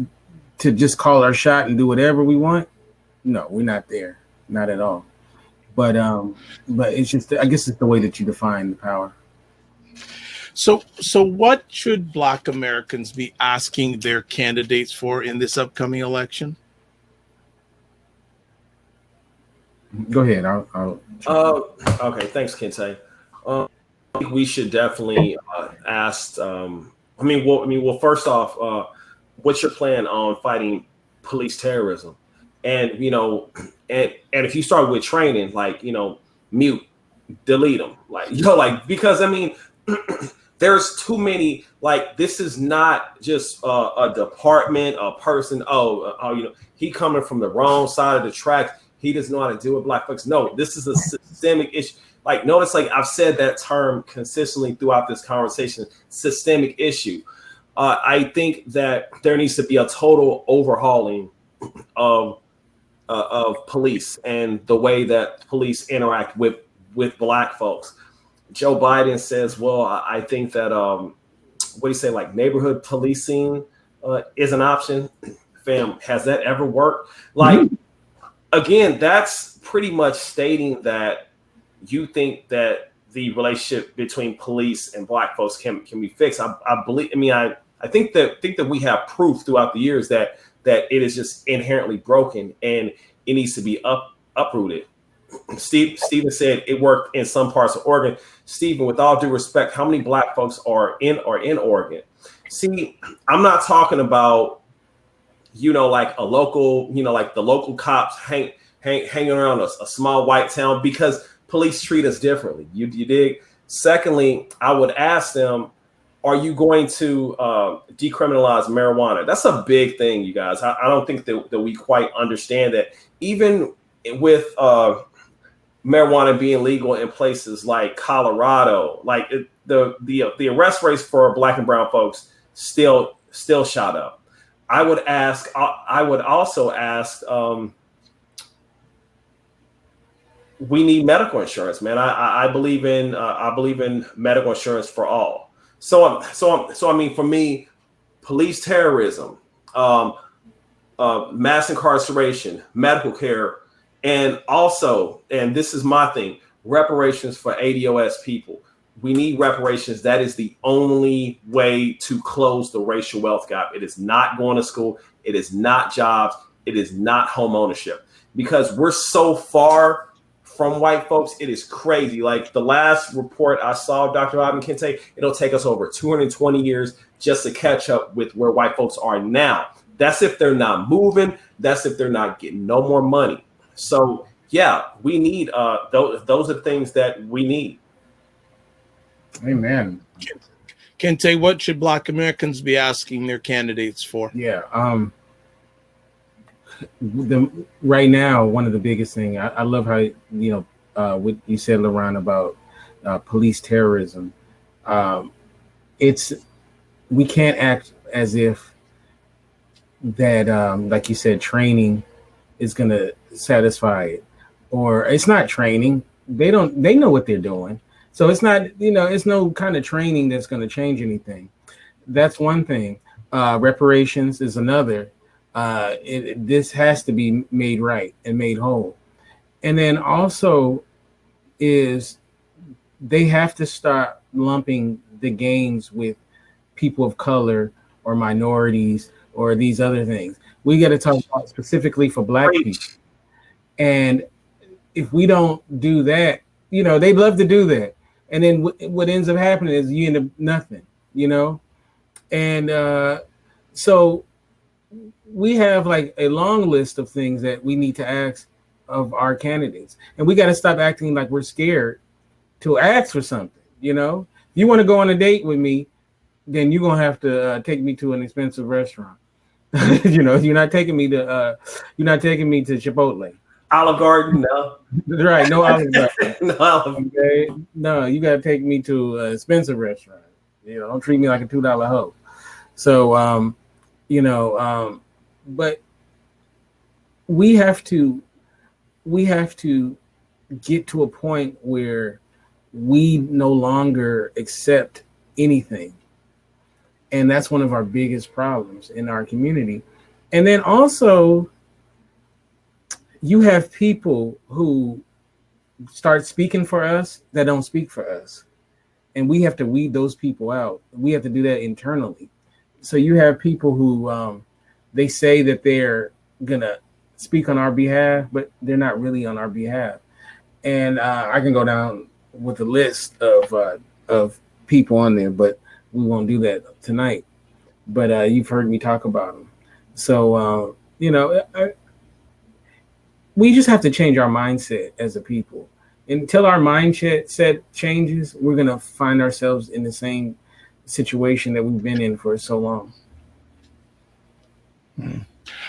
to just call our shot and do whatever we want, no, we're not there, not at all. But it's just, I guess it's the way that you define the power.
So what should Black Americans be asking their candidates for in this upcoming election?
Go ahead. I'll
okay, thanks, Kinte. I think we should definitely ask. Well, first off, what's your plan on fighting police terrorism? And and if you start with training, like mute, delete them, because there's too many. Like, this is not just a department, a person. He coming from the wrong side of the track. He doesn't know how to deal with Black folks. No, this is a systemic issue. Notice, I've said that term consistently throughout this conversation, systemic issue. I think that there needs to be a total overhauling of police and the way that police interact with Black folks. Joe Biden says, well, I think that, what do you say, neighborhood policing is an option. Fam, has that ever worked? Again, that's pretty much stating that you think that the relationship between police and Black folks can be fixed. I think that we have proof throughout the years that it is just inherently broken and it needs to be uprooted. Stephen said it worked in some parts of Oregon. Stephen, with all due respect, how many Black folks are in Oregon? See, I'm not talking about a local, the local cops hanging around a small white town, because police treat us differently. You dig? Secondly, I would ask them, are you going to decriminalize marijuana? That's a big thing, you guys. I don't think that we quite understand that. Even with marijuana being legal in places like Colorado, the arrest rates for Black and brown folks still shot up. I would also ask, we need medical insurance, man. I believe in medical insurance for all. So for me, police terrorism, mass incarceration, medical care, and also, and this is my thing, reparations for ADOS people. We need reparations. That is the only way to close the racial wealth gap. It is not going to school. It is not jobs. It is not home ownership, because we're so far from white folks. It is crazy. The last report I saw, Dr. Robin Kinte, it'll take us over 220 years just to catch up with where white folks are now. That's if they're not moving. That's if they're not getting no more money. So yeah, we need those are things that we need.
Amen.
Kinte, what should Black Americans be asking their candidates for?
Yeah. Right now, one of the biggest thing, I love how, what you said, LeRon, about police terrorism. We can't act as if that, like you said, training is going to satisfy it, or it's not training. They know what they're doing. So it's not, it's no kind of training that's going to change anything. That's one thing. Reparations is another. This has to be made right and made whole. And then also is they have to start lumping the gains with people of color or minorities or these other things. We got to talk about specifically for Black people. And if we don't do that, they'd love to do that. And then what ends up happening is you end up nothing, And so we have a long list of things that we need to ask of our candidates. And we got to stop acting like we're scared to ask for something, If you want to go on a date with me, then you're going to have to take me to an expensive restaurant. You're not taking me to Chipotle.
Olive Garden, no.
Right, no Olive Garden.
No Olive.
Okay, no, you gotta take me to a expensive restaurant. Don't treat me like a $2 hoe. So, but we have to get to a point where we no longer accept anything. And that's one of our biggest problems in our community. And then also, you have people who start speaking for us that don't speak for us. And we have to weed those people out. We have to do that internally. So you have people who they say that they're going to speak on our behalf, but they're not really on our behalf. And I can go down with a list of people on there, but we won't do that tonight. But you've heard me talk about them. So, we just have to change our mindset as a people. Until our mindset changes, we're going to find ourselves in the same situation that we've been in for so long.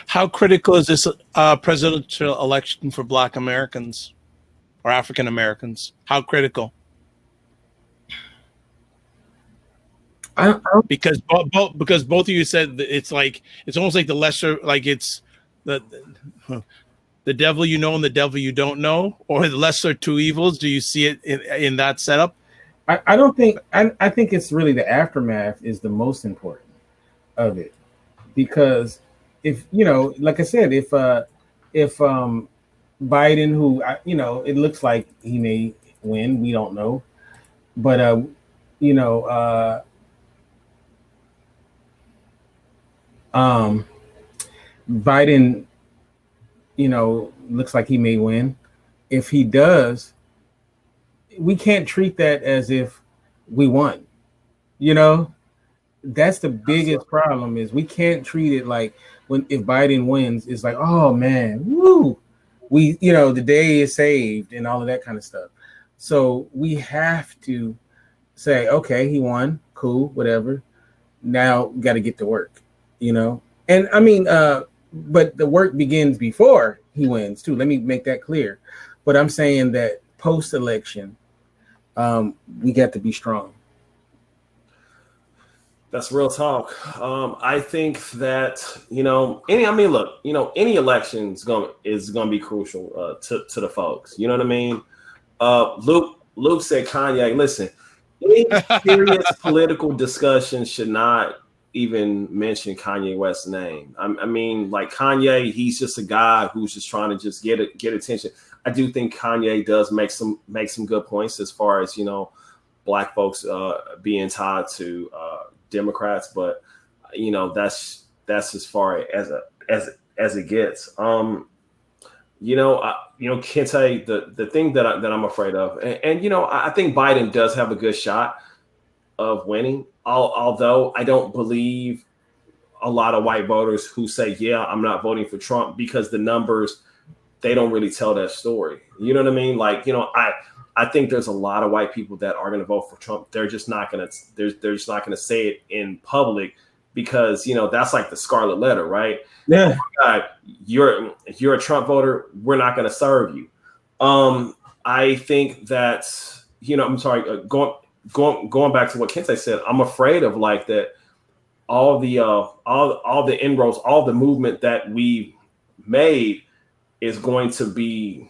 How critical is this presidential election for Black Americans or African Americans? How critical? Because both of you said that it's almost like the lesser, like it's the devil you know and the devil you don't know, or the lesser two evils. Do you see it in that setup?
I don't think. I think it's really the aftermath is the most important of it, because if like I said, if Biden, who it looks like he may win, we don't know, but Biden, looks like he may win. If he does, we can't treat that as if we won. That's the biggest problem, is we can't treat it like if Biden wins, it's like, oh man, woo, we, the day is saved and all of that kind of stuff. So we have to say, okay, he won, cool, whatever. Now we got to get to work, and I mean, but the work begins before he wins too. Let me make that clear. But I'm saying that post-election, we got to be strong.
That's real talk. I think that any election is gonna be crucial to the folks. You know what I mean? Luke said, Kanye, listen, any serious political discussion should not even mention Kanye West's name. I mean, like Kanye, he's just a guy who's just trying to just get attention. I do think Kanye does make some good points as far as Black folks being tied to Democrats, but that's as far as it gets. Kinte, the thing that I'm afraid of, and I think Biden does have a good shot of winning. Although I don't believe a lot of white voters who say, yeah, I'm not voting for Trump, because the numbers, they don't really tell that story. You know what I mean? Like, I think there's a lot of white people that are going to vote for Trump. They're just not going to say it in public, because, that's like the scarlet letter, right?
Yeah.
Oh my God, you're a Trump voter. We're not going to serve you. I think that, I'm sorry, going back to what Kinte said, I'm afraid of that all the inroads, all the movement that we made is going to be,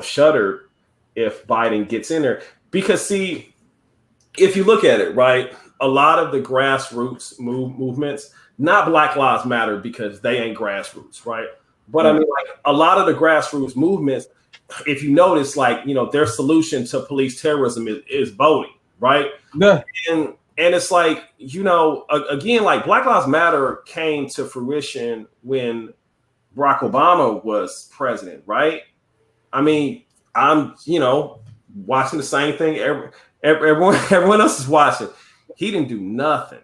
shuttered if Biden gets in there. Because see, if you look at it, right, a lot of the grassroots movements, not Black Lives Matter because they ain't grassroots, right? But I mean, like a lot of the grassroots movements, if you notice, their solution to police terrorism is voting. Right.
Yeah.
And it's like, again, like Black Lives Matter came to fruition when Barack Obama was president. Right. I mean, I'm, watching the same thing. Everyone else is watching. He didn't do nothing.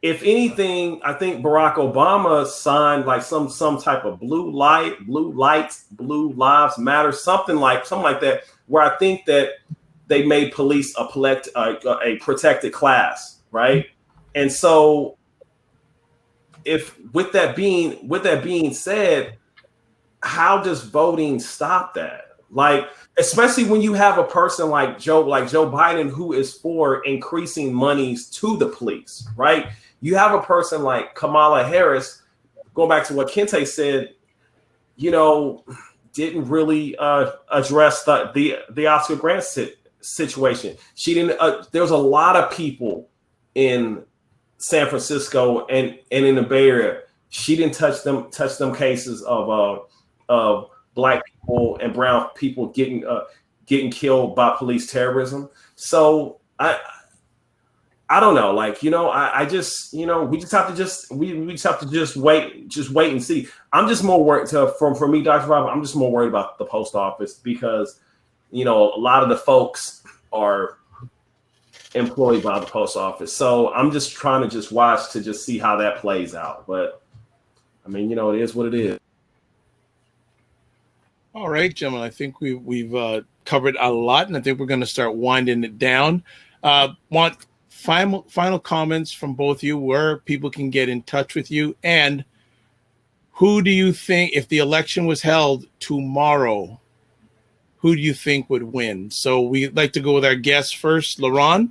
If anything, I think Barack Obama signed like some type of blue lights, blue lives matter, something like that, where I think that they made police a protected class, right? And so with that being said, how does voting stop that? Like, especially when you have a person like Joe Biden, who is for increasing monies to the police, right? You have a person like Kamala Harris, going back to what Kinte said, didn't really address the Oscar Grant situation. She didn't. There was a lot of people in San Francisco and in the Bay Area. She didn't touch them cases of Black people and brown people getting killed by police terrorism. So I don't know, I just, we just have to just wait and see. I'm just more worried for me, Dr. Rob, I'm just more worried about the post office because, a lot of the folks are employed by the post office. So I'm just trying to just watch to just see how that plays out. But I mean, it is what it is.
All right, gentlemen, I think we've covered a lot, and I think we're going to start winding it down. Want final comments from both of you, where people can get in touch with you, and who do you think, if the election was held tomorrow, who do you think would win? So we'd like to go with our guests first. LeRon?
You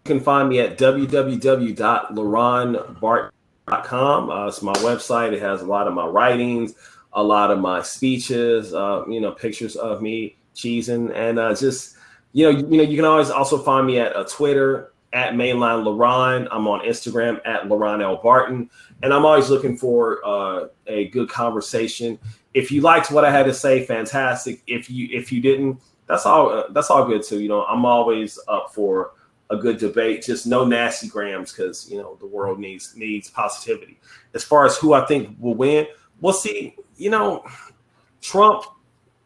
can find me at www.leronbarton.com. It's my website. It has a lot of my writings, a lot of my speeches, pictures of me cheesing, and just, you can always also find me at Twitter at mainline LeRon. I'm on Instagram at LeRon L. Barton, and I'm always looking for a good conversation. If you liked what I had to say, fantastic. If you didn't, that's all good too. I'm always up for a good debate. Just no nasty grams, because the world needs positivity. As far as who I think will win, we'll see. Trump,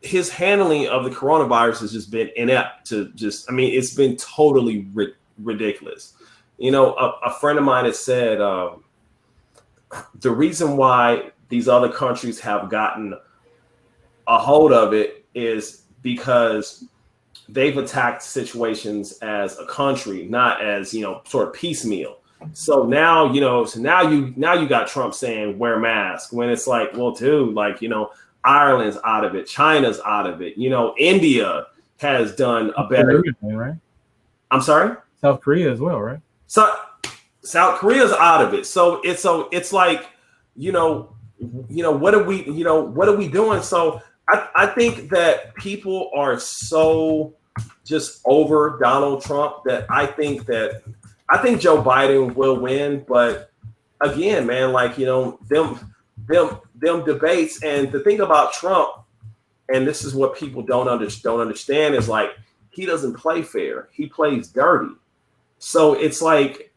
his handling of the coronavirus has just been inept to it's been totally ridiculous. A friend of mine has said the reason why these other countries have gotten a hold of it is because they've attacked situations as a country, not as, sort of piecemeal. So now, now you got Trump saying wear masks, when it's like, well, dude, Ireland's out of it, China's out of it, India has done a better.
Right?
I'm sorry?
South Korea as well, right?
So South Korea's out of it. So it's like, what are we doing? So I think that people are so just over Donald Trump that I think Joe Biden will win. But again, man, them debates, and the thing about Trump, and this is what people don't understand, is he doesn't play fair. He plays dirty. So it's like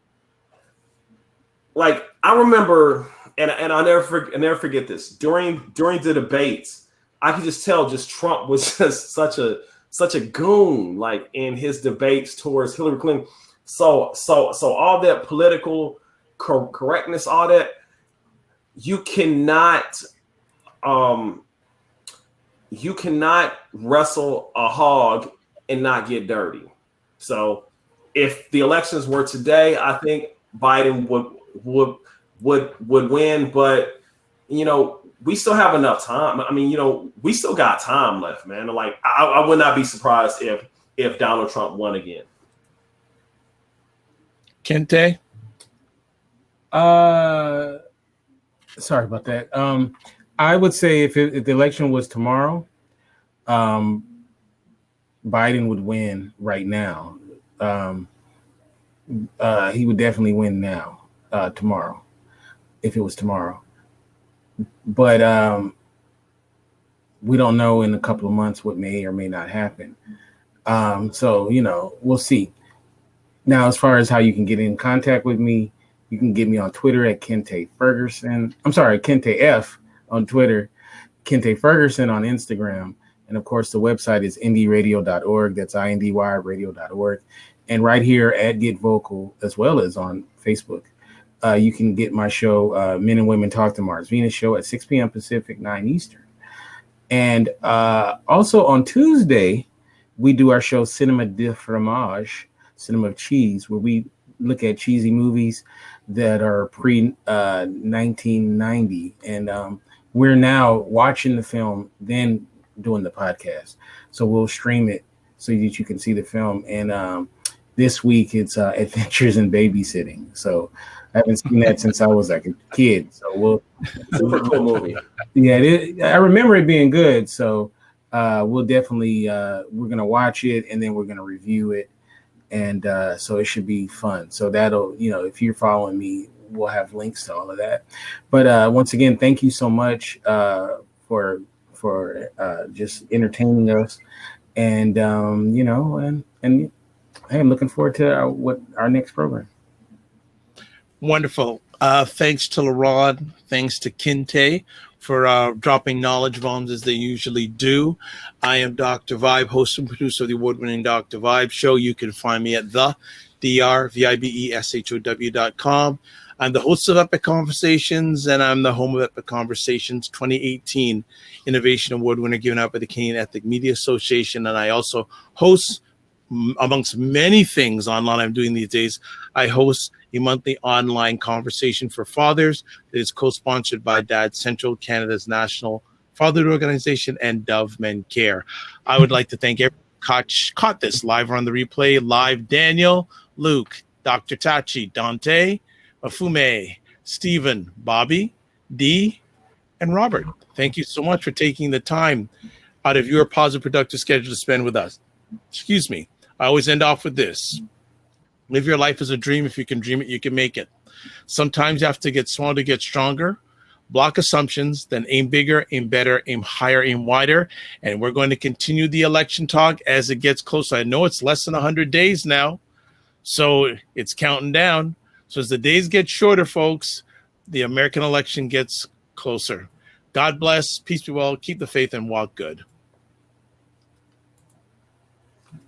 I remember, and I'll never forget this, during the debates, I could just tell Trump was just such a goon, in his debates towards Hillary Clinton. So all that political correctness, all that, you cannot wrestle a hog and not get dirty. So if the elections were today, I think Biden would win, but we still have enough time. I mean, we still got time left, man. I would not be surprised if Donald Trump won again.
Kinte?
Sorry about that. I would say if the election was tomorrow, Biden would win right now. He would definitely win now, tomorrow, if it was tomorrow. But we don't know in a couple of months what may or may not happen. So, we'll see. Now, as far as how you can get in contact with me, you can get me on Twitter at Kinte Fergerson. I'm sorry, Kinte F on Twitter, Kinte Fergerson on Instagram. And of course, the website is indyradio.org. That's INDY radio.org. And right here at Get Vocal, as well as on Facebook, you can get my show, Men and Women Talk to Mars Venus show at 6 p.m. Pacific, 9 Eastern. And also on Tuesday, we do our show Cinema de Fromage, Cinema of Cheese, where we look at cheesy movies that are pre 1990, and we're now watching the film, then doing the podcast. So we'll stream it so that you can see the film. And this week it's Adventures in Babysitting. So I haven't seen that since I was like a kid. So we'll
super cool movie.
Yeah, I remember it being good. So we'll definitely we're gonna watch it and then we're gonna review it, and so it should be fun. So that'll, if you're following me, we'll have links to all of that. But once again, thank you so much for just entertaining us, and and hey, I'm looking forward to our next program.
Wonderful. Thanks to LeRon. Thanks to Kinte for dropping knowledge bombs as they usually do. I am Dr. Vibe, host and producer of the award-winning Dr. Vibe show. You can find me at the drvibeshow.com. I'm the host of Epic Conversations, and I'm the home of Epic Conversations 2018 Innovation Award winner given out by the Canadian Ethnic Media Association. And I also host, amongst many things online I'm doing these days, I host a monthly online conversation for fathers that is co-sponsored by Dad Central, Canada's national fatherhood organization, and Dove Men Care. I would like to thank everyone who caught this live or on the replay. Live Daniel, Luke, Dr. Tachi, Dante, Afume, Stephen, Bobby, Dee, and Robert. Thank you so much for taking the time out of your positive, productive schedule to spend with us. Excuse me. I always end off with this. Live your life as a dream. If you can dream it, you can make it. Sometimes you have to get small to get stronger. Block assumptions, then aim bigger, aim better, aim higher, aim wider. And we're going to continue the election talk as it gets closer. I know it's less than 100 days now, so it's counting down. So as the days get shorter, folks, the American election gets closer. God bless. Peace be well. Keep the faith and walk good.